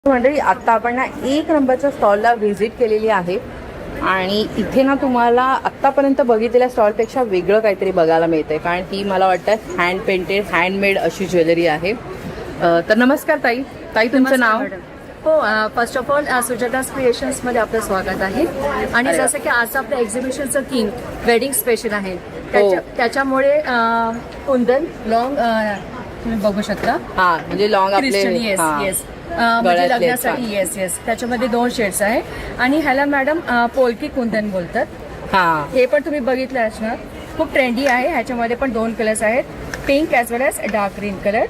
मंडळी आत्ता आपण ना 1 नंबरच्या स्टॉलला व्हिजिट केलेली आहे आणि इथे ना तुम्हाला आत्तापर्यंत बघितलेल्या स्टॉलपेक्षा वेगळं काहीतरी बघायला मिळतंय, कारण ही मला वाटतं हँड पेंटेड हँडमेड अशी ज्वेलरी आहे. तर नमस्कार ताई. ताई तुमचं नाव? हो, फर्स्ट ऑफ ऑल सुजाताज क्रिएशन्समध्ये आपलं स्वागत आहे. आणि जसं की आज आपल्या एक्झिबिशनचं थीम वेडिंग स्पेशल आहे, त्याच्यामुळे कुंदन लॉंग तुम्ही बघू शकता. हा म्हणजे लॉंग आपले येस येस म्हणजे लग्नासाठी. येस येस त्याच्यामध्ये 2 शेड्स आहे आणि ह्याला मॅडम पोलकी कुंदन बोलतात. हा हे पण तुम्ही बघितलं असणार, खूप ट्रेंडी आहे. ह्याच्यामध्ये पण 2 कलर्स आहेत, पिंक ॲज वेल एज डार्क ग्रीन कलर.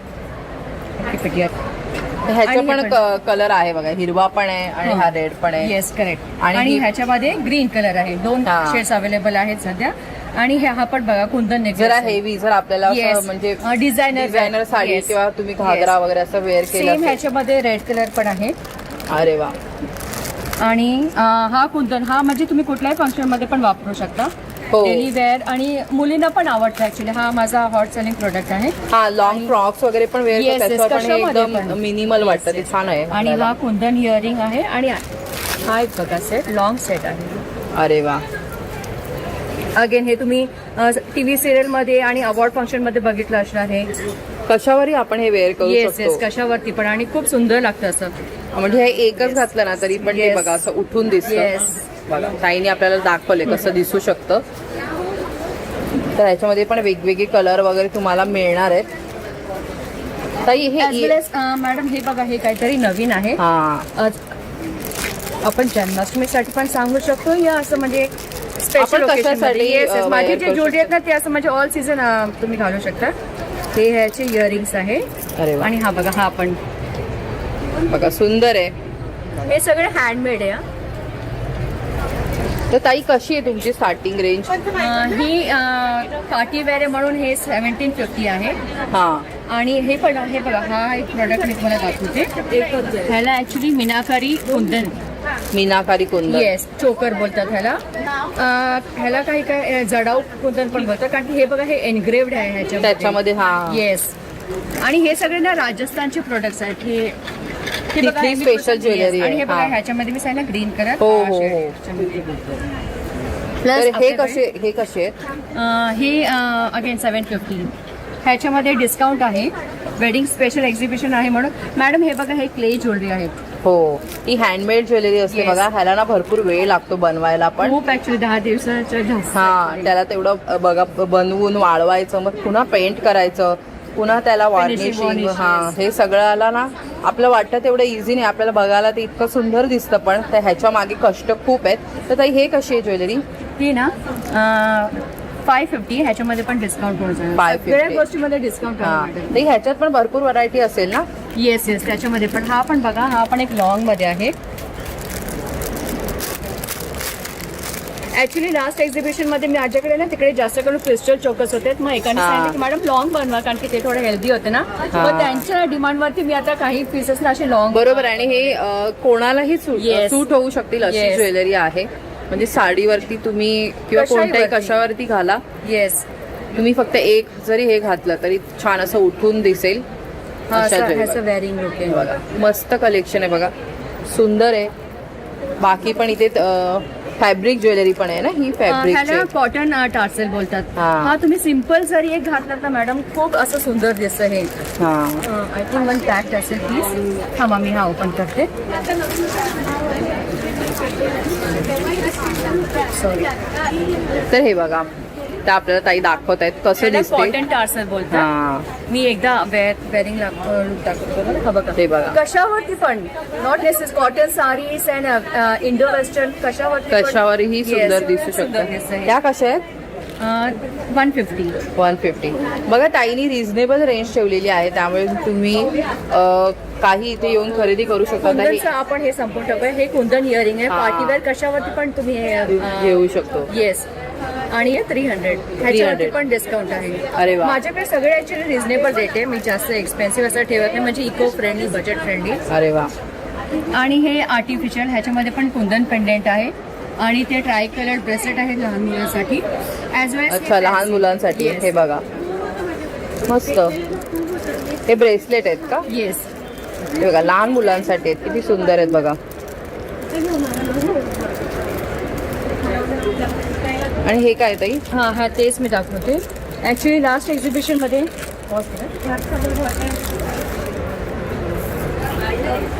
ह्याचा पण कलर आहे बघा, हिरवा पण आहे आणि हा रेड पण आहे. Yes correct. आणि ह्याच्यामध्ये ग्रीन कलर आहे. 2 शेड्स अवेलेबल आहेत सध्या. आणि हा पण बघा कुंदन नेकलेस जरा हेवी, जर आपल्याला म्हणजे डिझायनर साडी किंवा तुम्ही घागरा वगैरे असं वेअर केलं. सेम ह्याच्यामध्ये रेड कलर पण आहे. अरे वा. आणि हा कुंदन हा म्हणजे तुम्ही कुठल्याही फंक्शन मध्ये पण वापरू शकता, डेली वेअर. आणि मुलींना पण आवडतं ऍक्च्युली. हा माझा हॉट सेलिंग प्रोडक्ट आहे. हा लॉंग फ्रॉक्स वगैरे पण वेअर करतात, पण एकदम मिनिमल वाटतं, ते छान आहे. आणि हा कुंदन इयरिंग आहे. आणि हा एक बघा सेट, लॉंग सेट आहे. अरे वा. अगेन हे तुम्ही टीव्ही सिरियल मध्ये आणि अवॉर्ड फंक्शन मध्ये बघितलं असणार. हे कशावरही आपण हे वेअर करू शकतो. येस कशावरती पण, आणि खूप सुंदर लागतं असं. म्हणजे हे एकच घातलं ना तरी पण ते बघा असं उठून दिसतं. बघा ताईने आपल्याला दाखवले कसं दिसू शकतं. तर ह्याच्यामध्ये पण वेगवेगळे कलर वगैरे तुम्हाला मिळणार आहेत. ताई हे मॅडम हे बघा, हे काहीतरी नवीन आहे. आपण जन्माष्टमीसाठी पण सांगू शकतो, या असं म्हणजे स्पेशल ओकेजनसाठी. माझी जे ज्वेलरी आहेत ना ते असं म्हणजे ऑल सीझन तुम्ही घालू शकता. हे ह्याचे इयरिंग्स आहे. आणि हा बघा, हा पण बघा सुंदर आहे. हे सगळे हँडमेड आहे. तर ताई कशी आहे तुमची स्टार्टिंग रेंज? ही पार्टी वेअर म्हणून हे 1750 आहे. हा. आणि हे पण हे बघा, हा एक प्रोडक्ट मी तुम्हाला दाखवते. ह्याला ऍक्च्युली मीनाकारी कुंदन, मीनाकारी कुंदन, येस चोकर बोलतात ह्याला. ह्याला काही काय जडाऊ कुंदन पण बोलतात, कारण की हे बघा हे एनग्रेव्ड आहे त्याच्यामध्ये. हा येस. आणि हे सगळे ना राजस्थानचे प्रोडक्ट्स आहेत. हे बघा स्पेशल ज्वेलरी. आणि हे बघा ह्याच्यामध्ये मी सांगितलं ग्रीन कलर. हो हो हो. प्लस हे कसे आहेत? हे अगेन 750. ह्याच्यामध्ये डिस्काउंट आहे, वेडिंग स्पेशल एक्झिबिशन आहे म्हणून. मॅडम हे बघा, हे क्ले ज्वेलरी आहे. हो, ही हँडमेड ज्वेलरी असते बघा. ह्याला ना भरपूर वेळ लागतो बनवायला पण. खूप ऍक्च्युली 10 दिवसाच्या जास्त. हा, त्याला तेवढं बघा बनवून वाळवायचं, मग पुन्हा पेंट करायचं, पुन्हा त्याला वॉर्निशिंग. हा, हे सगळ्याला ना आपलं वाटतं तेवढं इझी नाही. आपल्याला बघायला ते इतकं सुंदर दिसतं, पण ह्याच्या मागे कष्ट खूप आहेत. तर ताई हे कशी आहे ज्वेलरी? ती ना 550. ह्याच्यामध्ये पण डिस्काउंट होऊन जाईल. 550 सगळ्या गोष्टीमध्ये डिस्काउंट आहे. ह्याच्यात पण भरपूर व्हरायटी असेल ना? येस येस त्याच्यामध्ये पण. हा पण बघा, हा पण एक लॉंग मध्ये आहे. ऍक्च्युली लास्ट एक्झिबिशन मध्ये माझ्याकडे ना तिकडे जास्त करून क्रिस्टल चोकर्स होते. मग एकाने सांगितलं की मॅडम लॉंग बनवा, कारण की ते थोडे हेल्दी होते ना. मग त्यांच्या डिमांडवरती मी आता काही पीसेस ना असे लॉंग. बरोबर. आणि हे कोणालाही सूट होऊ शकतील अशी ज्वेलरी आहे. म्हणजे साडीवरती तुम्ही किंवा कोणत्याही कशावरती घाला. येस. तुम्ही फक्त एक जरी हे घातलं तरी छान असं उठून दिसेल. वेअरिंग लुक आहे बघा, मस्त कलेक्शन आहे बघा, सुंदर आहे. बाकी पण इथे फॅब्रिक ज्वेलरी पण आहे ना. ही फॅब्रिक कॉटन टार्सल बोलतात. हा तुम्ही सिम्पल जरी एक घातलात ना मॅडम, खूप असं सुंदर दिसतं हे. आय थिंक वन पॅक्ट असेल प्लीज. थांबा मी हा ओपन करते. सॉरी. तर हे बघा, ते आपल्याला ताई दाखवत आहेत कसं दिसते. कॉटन टार्सल बोलतात. मी एकदा वेअरिंग दाखवतो. हा बघा, ते बघा कशावरती पण, not necessary cotton sarees and Indo western कशावरही सुंदर दिसू शकतं. त्या कशा आहेत? 150. बघा, ताईनी रिझनेबल रेंज ठेवलेली आहे, त्यामुळे तुम्ही काही इथे येऊन खरेदी करू शकता. आपण हे संपूर्ण टाकूया. हे कुंदन इयरिंग आहे, पार्टीवेअर कशावरती पण तुम्ही घेऊ शकतो. येस. आणि हे 300. ह्याच्यावरती पण डिस्काउंट आहे. अरे वा. माझ्याकडे सगळे ऍक्च्युली रिझनेबल रेट आहे. मी जास्त एक्सपेन्सिव्ह असं ठेवत नाही, म्हणजे इको फ्रेंडली, बजेट फ्रेंडली. अरे वा. आणि हे आर्टिफिशियल, ह्याच्यामध्ये पण कुंदन पेंडेंट आहे. आणि ते ट्राय कलर ब्रेसलेट आहे लहान मुलांसाठी ॲज वेल. अच्छा, लहान मुलांसाठी. हे बघा मस्त. हे ब्रेसलेट आहेत का? येस. हे बघा लहान मुलांसाठी आहेत, किती सुंदर आहेत बघा. आणि हे काय ताई? हां हां तेच मी दाखवते. ॲक्च्युली लास्ट एक्झिबिशनमध्ये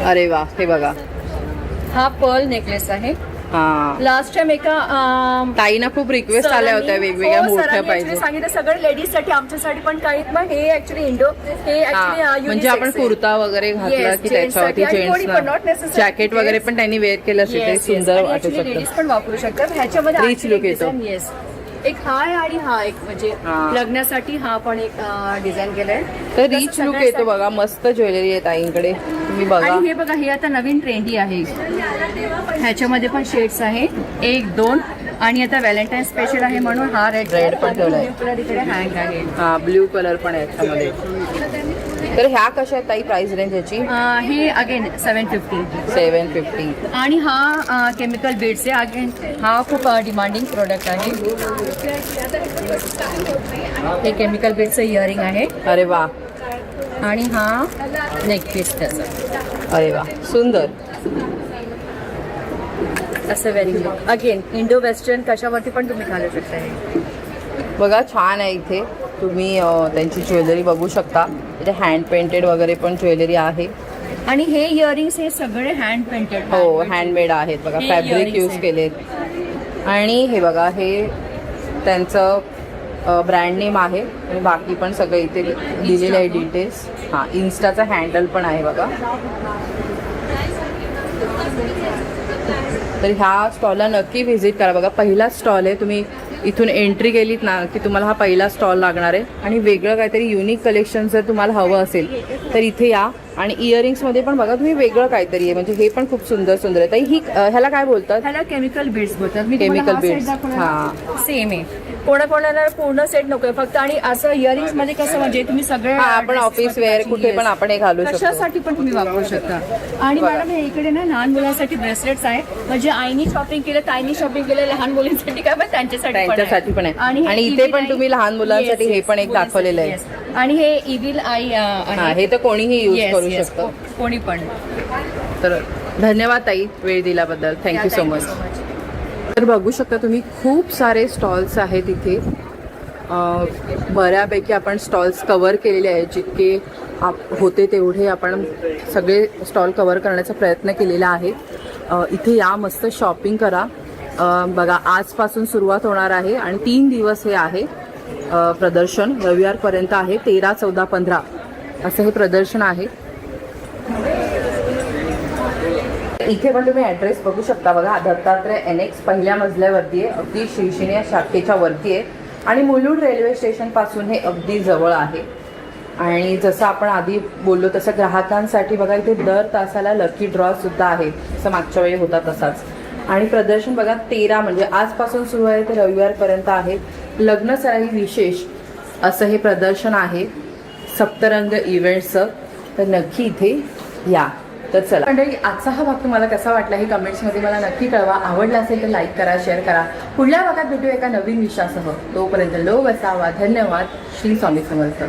अरे वा, हे बघा. हा पर्ल नेकलेस आहे. हा, लास्ट टाइम एका ताईना खूप रिक्वेस्ट आल्या होत्या वेगवेगळ्या मोठ्या पाहिजे. सांगितलं सगळे लेडीज साठी, आमच्यासाठी पण काही. मग हे ऍक्च्युली इंडो, हे ऍक्च्युली म्हणजे आपण कुर्ता वगैरे घातला Yes, की gents साठी त्याच्यावरती आणि कोणी पण, not जेंट्स necessarily जॅकेट वगैरे पण त्यांनी वेअर केलं असेल ते सुंदर वाटू लेडीज शकतं. पण वापरू शकतात. ह्याच्यामध्ये Rich look येतो. येस, एक हा आहे आणि हा एक म्हणजे हा. लग्नासाठी हा पण एक डिझाईन केलाय. तर रिच लुक येतो बघा. मस्त ज्वेलरी आहे ताईंकडे, तुम्ही बघा. आणि हे बघा, हे आता नवीन ट्रेंडी आहे. ह्याच्यामध्ये पण शेड्स आहे, 1 2. आणि आता व्हॅलेंटाईन स्पेशल आहे म्हणून हा रेड पण ठेवलाय. कलर इकडे हँग आहे. हा, ब्ल्यू कलर पण आहे याच्यामध्ये. तर ह्या कशा आहेत ताई, प्राइस रेंज याची? हे अगेन 750. 750. आणि हा केमिकल बीड्स आहे. अगेन हा खूप डिमांडिंग प्रोडक्ट आहे. हे केमिकल बीड्सचं इयरिंग आहे. अरे वा, आणि हा नेक पीस त्याचा. अरे वा, सुंदर. असं very good. Again Indo western कशावरती पण तुम्ही घालू शकता. बघा छान आहे. इथे तुम्ही त्यांची ज्वेलरी बघू शकता. इथे हँड पेंटेड वगैरे पण ज्वेलरी आहे. आणि हे इयरिंग्स हे सगळे हँड पेंटेड, हो, हँडमेड आहेत बघा. हे फॅब्रिक earrings यूज आहेत. केलेत. आणि हे बघा, हे त्यांचं ब्रँड नेम आहे. आणि बाकी पण सगळं इथे दिलेलं आहे डिटेल्स. हां, इन्स्टाचा हँडल पण आहे बघा. तर ह्या स्टॉलला नक्की व्हिजिट करा. बघा, पहिला स्टॉल आहे. तुम्ही इथून एंट्री केलीत ना की तुम्हाला हा पहिला स्टॉल लागणार आहे. आणि वेगळं काहीतरी युनिक कलेक्शन जर तुम्हाला हवं असेल तर इथे या. आणि इयरिंग्समध्ये पण बघा तुम्ही वेगळं काहीतरी आहे, म्हणजे हे पण खूप सुंदर सुंदर आहे. ताई, ही ह्याला काय बोलतात? ह्याला केमिकल बीड्स बोलतात. मी केमिकल बीड्स. हां, सेम आहे. कोणाकोणाला पूर्ण सेट नकोय फक्त. आणि असं इयरिंग्स मध्ये कसं म्हणजे तुम्ही सगळे हां, आपण ऑफिस वेअर कुठे पण आपण हे घालू शकतो. कशासाठी पण तुम्ही वापरू शकता. आणि मॅडम हे इकडे ना लहान मुलांसाठी ब्रेसलेट्स आहे. म्हणजे आईनी शॉपिंग केलं, ताईनी शॉपिंग केलं, लहान मुलांसाठी काय पण त्यांच्यासाठी पण आहे. आणि हे इथे evil पण eye- तुम्ही लहान मुलांसाठी Yes, हे yes, पण एक मुलांसाठी, दाखवलेलं आहे. yes. आणि हे इव्हिल आई हां, हे तर कोणीही यूज Yes, करू yes, शकतं. कोणी पण. तर धन्यवाद ताई, वेळ दिल्याबद्दल. Thank you so much. तर बघू शकता तुम्ही खूप सारे स्टॉल्स आहेत इथे. बऱ्यापैकी आपण स्टॉल्स कवर केलेले आहेत. जितके होते तेवढे आपण सगळे स्टॉल कवर करण्याचा प्रयत्न केलेला आहे. इथे या, मस्त शॉपिंग करा. बघा, आजपासून सुरुवात होणार आहे आणि 3 दिवस हे आहे प्रदर्शन. रविवारपर्यंत आहे. 13, 14, 15 असं हे प्रदर्शन आहे. इथे पण तुम्ही ॲड्रेस बघू शकता. बघा, दत्तात्रय NX पहिल्या मजल्यावरती आहे. अगदी शिवसेना शाखेच्या वरती आहे. आणि मुलुंड रेल्वे स्टेशनपासून हे अगदी जवळ आहे. आणि जसं आपण आधी बोललो तसं ग्राहकांसाठी बघा इथे दर तासाला लकी ड्रॉसुद्धा आहे, जसं मागच्या वेळी होता तसाच. आणि प्रदर्शन बघा 13 म्हणजे आजपासून सुरू आहे ते रविवारपर्यंत आहे. लग्न सराई विशेष असं हे प्रदर्शन आहे सप्तरंग इव्हेंट्सचं. तर नक्की इथे या. तर चला मंडळी, आजचा हा भाग तुम्हाला कसा वाटला हे कमेंट्समध्ये मला नक्की कळवा. आवडला असेल तर लाईक करा, शेअर करा. पुढल्या भागात भेटू एका नवीन विषयासह. तोपर्यंत लोक असावा. धन्यवाद. श्री स्वामी समर्थ.